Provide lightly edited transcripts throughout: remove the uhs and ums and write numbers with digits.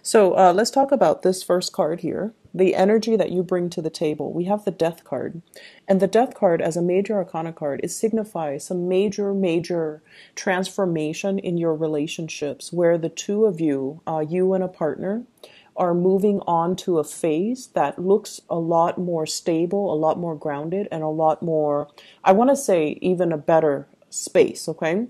So let's talk about this first card here. The energy that you bring to the table. We have the Death card. And the Death card, as a major arcana card, it signifies some major transformation in your relationships where the two of you, you and a partner, are moving on to a phase that looks a lot more stable, a lot more grounded, and a lot more, I want to say, even a better space, okay?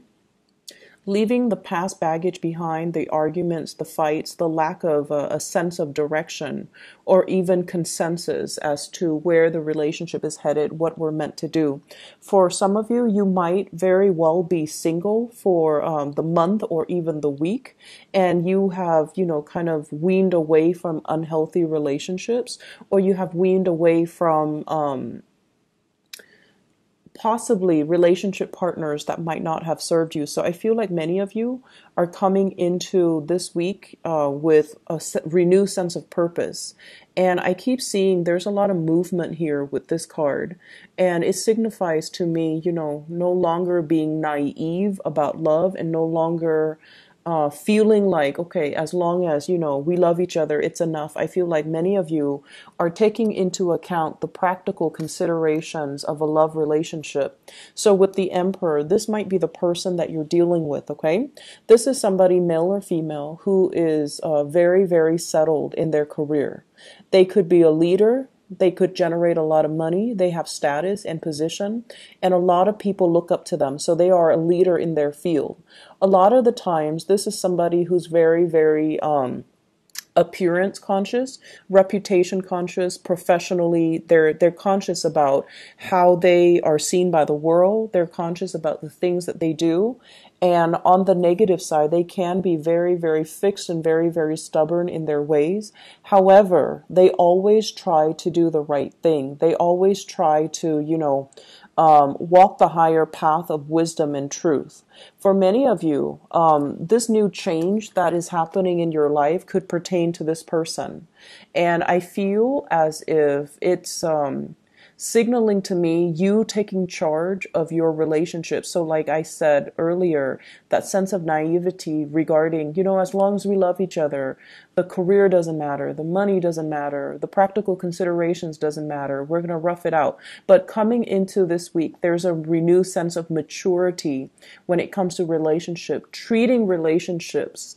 Leaving the past baggage behind, the arguments, the fights, the lack of a sense of direction, or even consensus as to where the relationship is headed, what we're meant to do. For some of you, you might very well be single for the month or even the week, and you have, kind of weaned away from unhealthy relationships, or you have weaned away from possibly relationship partners that might not have served you. So I feel like many of you are coming into this week with a renewed sense of purpose. And I keep seeing there's a lot of movement here with this card. And it signifies to me, no longer being naive about love and no longer feeling like, okay, as long as, we love each other, it's enough. I feel like many of you are taking into account the practical considerations of a love relationship. So with the Emperor, this might be the person that you're dealing with, okay? This is somebody, male or female, who is very settled in their career. They could be a leader. They could generate a lot of money. They have status and position, and a lot of people look up to them. So they are a leader in their field. A lot of the times, this is somebody who's very appearance conscious, reputation conscious, professionally. They're conscious about how they are seen by the world. They're conscious about the things that they do. And on the negative side, they can be very fixed and very stubborn in their ways. However, they always try to do the right thing. They always try to, walk the higher path of wisdom and truth. For many of you, this new change that is happening in your life could pertain to this person. And I feel as if it's signaling to me you taking charge of your relationship. So like I said earlier, that sense of naivety regarding, as long as we love each other, the career doesn't matter, the money doesn't matter, the practical considerations doesn't matter, we're going to rough it out. But coming into this week, there's a renewed sense of maturity when it comes to relationship, treating relationships,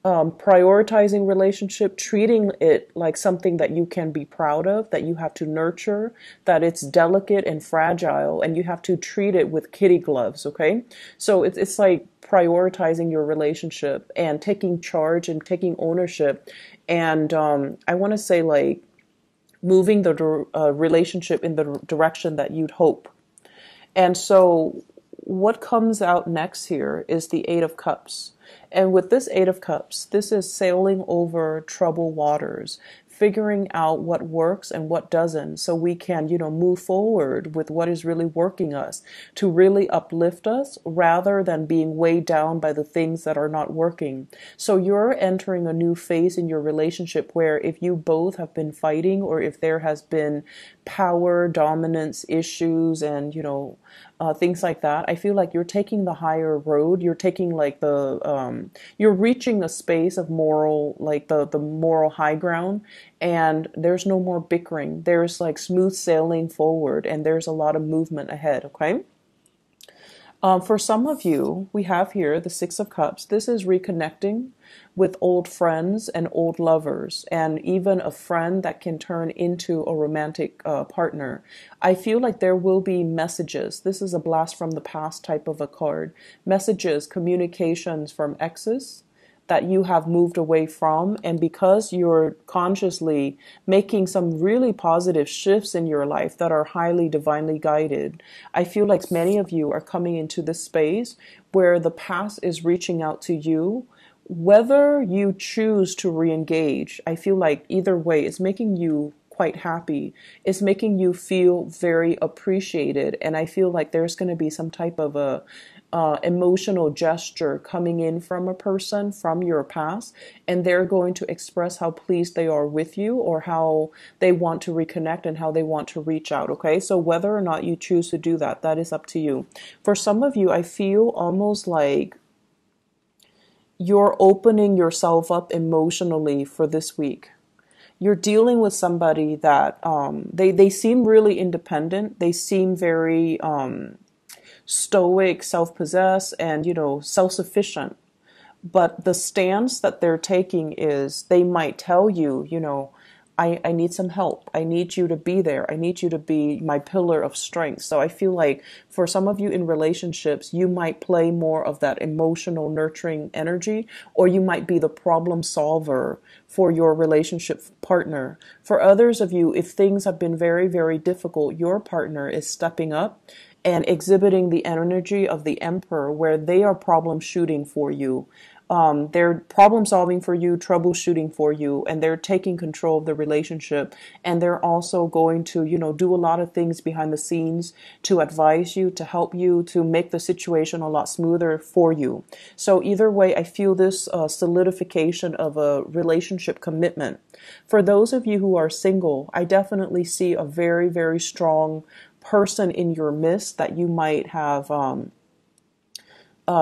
prioritizing relationship, treating it like something that you can be proud of, that you have to nurture, that it's delicate and fragile, and you have to treat it with kitty gloves, okay? So it's like prioritizing your relationship and taking charge and taking ownership. And I want to say like moving the relationship in the direction that you'd hope. And so what comes out next here is the Eight of Cups. And with this Eight of Cups, this is sailing over troubled waters, figuring out what works and what doesn't, so we can, move forward with what is really working us, to really uplift us rather than being weighed down by the things that are not working. So you're entering a new phase in your relationship where if you both have been fighting, or if there has been power dominance issues and, things like that, I feel like you're taking the higher road. You're taking like you're reaching a space of moral, like the moral high ground, and there's no more bickering. There's like smooth sailing forward, and there's a lot of movement ahead, okay? For some of you, we have here the Six of Cups. This is reconnecting with old friends and old lovers, and even a friend that can turn into a romantic partner. I feel like there will be messages. This is a blast from the past type of a card. Messages, communications from exes that you have moved away from, and because you're consciously making some really positive shifts in your life that are highly divinely guided, I feel like many of you are coming into this space where the past is reaching out to you. Whether you choose to re-engage, I feel like either way, it's making you quite happy. It's making you feel very appreciated, and I feel like there's going to be some type of a emotional gesture coming in from a person from your past, and they're going to express how pleased they are with you, or how they want to reconnect and how they want to reach out, okay? So whether or not you choose to do that, that is up to you. For some of you, I feel almost like you're opening yourself up emotionally for this week. You're dealing with somebody that they seem really independent. They seem very stoic, self-possessed, and self-sufficient. But the stance that they're taking is they might tell you, I need some help. I need you to be there. I need you to be my pillar of strength. So I feel like for some of you in relationships, you might play more of that emotional nurturing energy, or you might be the problem solver for your relationship partner. For others of you, if things have been very, very difficult, your partner is stepping up and exhibiting the energy of the emperor, where they are problem shooting for you. They're problem solving for you, troubleshooting for you, and they're taking control of the relationship. And they're also going to, do a lot of things behind the scenes to advise you, to help you, to make the situation a lot smoother for you. So either way, I feel this solidification of a relationship commitment. For those of you who are single, I definitely see a very, very strong person in your midst that you might have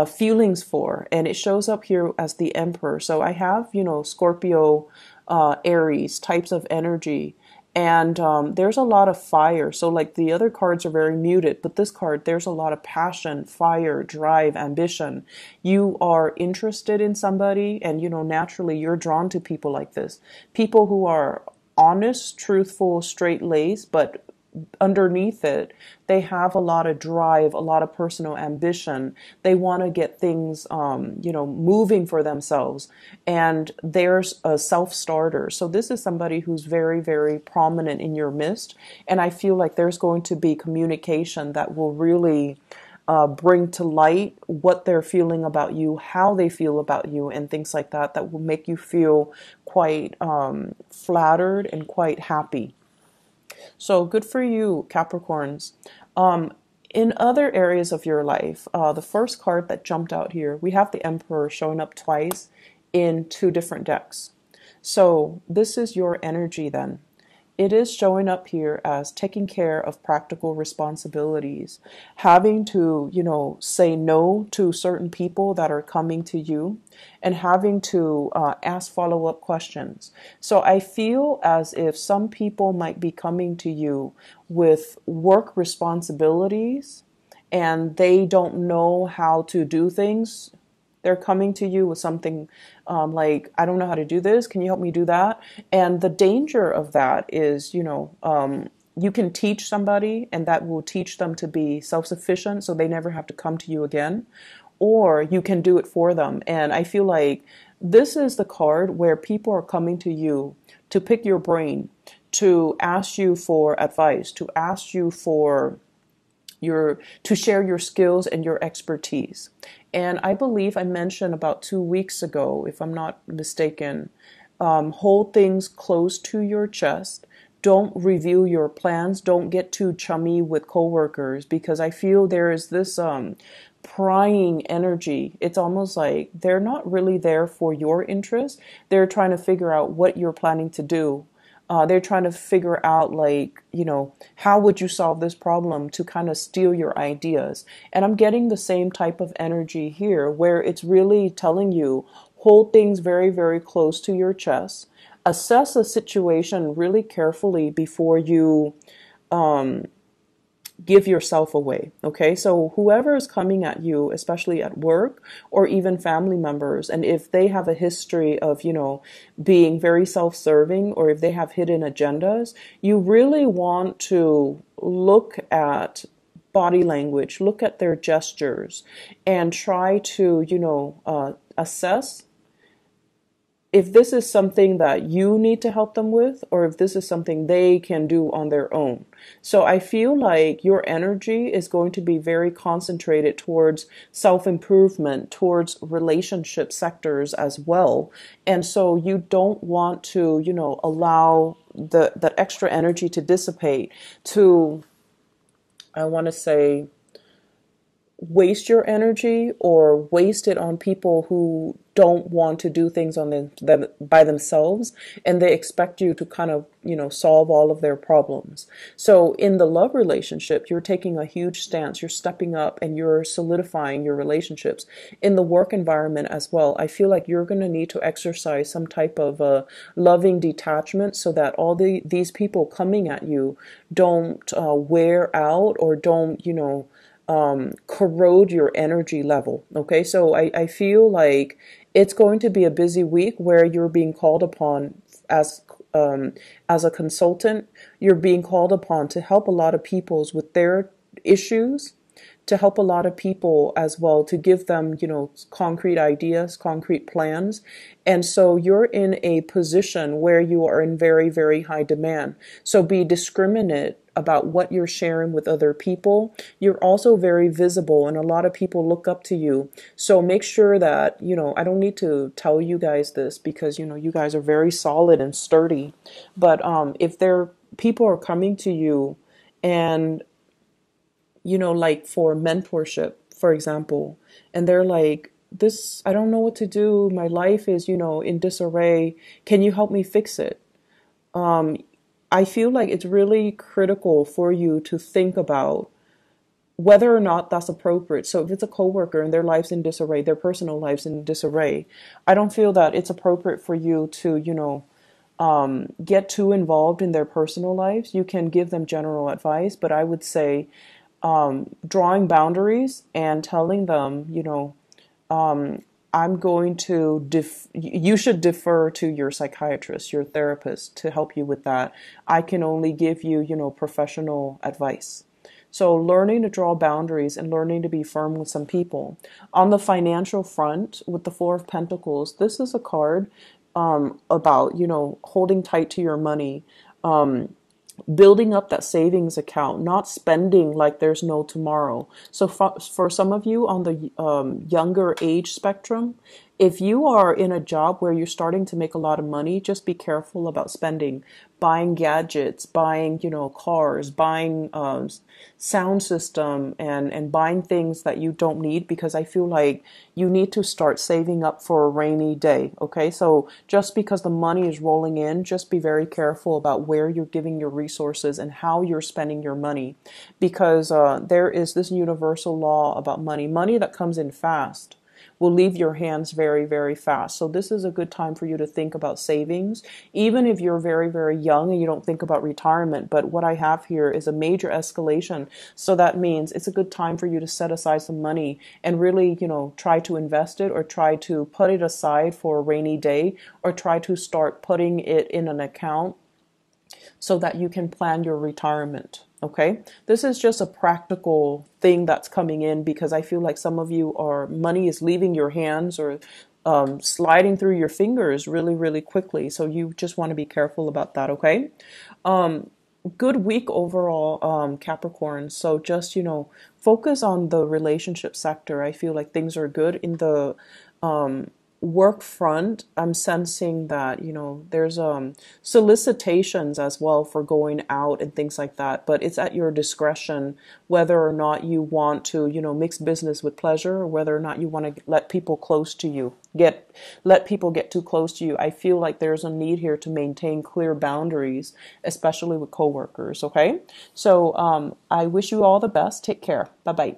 feelings for, and it shows up here as the emperor. So I have Scorpio, Aries types of energy, and there's a lot of fire. So like the other cards are very muted, but this card, there's a lot of passion, fire, drive, ambition. You are interested in somebody, and naturally you're drawn to people like this, people who are honest, truthful, straight-laced, but underneath it, they have a lot of drive, a lot of personal ambition. They want to get things, moving for themselves. And there's a self-starter. So this is somebody who's very, very prominent in your midst. And I feel like there's going to be communication that will really bring to light what they're feeling about you, how they feel about you, and things like that, that will make you feel quite flattered and quite happy. So good for you, Capricorns. In other areas of your life, the first card that jumped out here, we have the Emperor showing up twice in two different decks. So this is your energy then. It is showing up here as taking care of practical responsibilities, having to, say no to certain people that are coming to you, and having to ask follow-up questions. So I feel as if some people might be coming to you with work responsibilities and they don't know how to do things. They're coming to you with something like, I don't know how to do this. Can you help me do that? And the danger of that is, you can teach somebody and that will teach them to be self-sufficient so they never have to come to you again. Or you can do it for them. And I feel like this is the card where people are coming to you to pick your brain, to ask you for advice, to ask you for to share your skills and your expertise. And I believe I mentioned about 2 weeks ago, if I'm not mistaken, hold things close to your chest. Don't reveal your plans. Don't get too chummy with coworkers, because I feel there is this prying energy. It's almost like they're not really there for your interest. They're trying to figure out what you're planning to do. They're trying to figure out, like, how would you solve this problem, to kind of steal your ideas. And I'm getting the same type of energy here, where it's really telling you, hold things very, very close to your chest. Assess a situation really carefully before you give yourself away. Okay, so whoever is coming at you, especially at work or even family members, and if they have a history of, being very self-serving, or if they have hidden agendas, you really want to look at body language, look at their gestures, and try to, assess if this is something that you need to help them with, or if this is something they can do on their own. So I feel like your energy is going to be very concentrated towards self-improvement, towards relationship sectors as well. And so you don't want to, allow that extra energy to dissipate to, I want to say, waste your energy or waste it on people who don't want to do things on them by themselves, and they expect you to kind of, solve all of their problems. So in the love relationship, you're taking a huge stance, you're stepping up and you're solidifying your relationships. In the work environment as well, I feel like you're going to need to exercise some type of loving detachment so that all these people coming at you don't wear out or don't, corrode your energy level. Okay, so I feel like it's going to be a busy week where you're being called upon as a consultant. You're being called upon to help a lot of peoples with their issues, to help a lot of people as well, to give them, concrete ideas, concrete plans. And so you're in a position where you are in very, very high demand. So be discriminate about what you're sharing with other people. You're also very visible and a lot of people look up to you. So make sure that, I don't need to tell you guys this because, you guys are very solid and sturdy. But if people are coming to you and like for mentorship, for example, and they're like, this, I don't know what to do. My life is, in disarray. Can you help me fix it? I feel like it's really critical for you to think about whether or not that's appropriate. So if it's a coworker and their life's in disarray, their personal life's in disarray, I don't feel that it's appropriate for you to, get too involved in their personal lives. You can give them general advice, but I would say drawing boundaries and telling them, I'm going to you should defer to your psychiatrist, your therapist to help you with that. I can only give you, professional advice. So learning to draw boundaries and learning to be firm with some people. On the financial front, with the Four of Pentacles, this is a card about, holding tight to your money. Building up that savings account, not spending like there's no tomorrow. So for some of you on the younger age spectrum, if you are in a job where you're starting to make a lot of money, just be careful about spending, buying gadgets, buying, cars, buying sound system and buying things that you don't need, because I feel like you need to start saving up for a rainy day. Okay, so just because the money is rolling in, just be very careful about where you're giving your resources and how you're spending your money, because there is this universal law about money. Money that comes in fast will leave your hands very, very fast. So this is a good time for you to think about savings, even if you're very, very young and you don't think about retirement. But what I have here is a major escalation. So that means it's a good time for you to set aside some money and really, try to invest it or try to put it aside for a rainy day or try to start putting it in an account so that you can plan your retirement. Okay, this is just a practical thing that's coming in because I feel like some of you money is leaving your hands or sliding through your fingers really, really quickly. So you just want to be careful about that. Okay, good week overall, Capricorn. So just, focus on the relationship sector. I feel like things are good in the work front. I'm sensing that, there's solicitations as well for going out and things like that, but it's at your discretion whether or not you want to, mix business with pleasure, or whether or not you want to let people close to you, let people get too close to you. I feel like there's a need here to maintain clear boundaries, especially with coworkers. Okay, so I wish you all the best. Take care. Bye bye.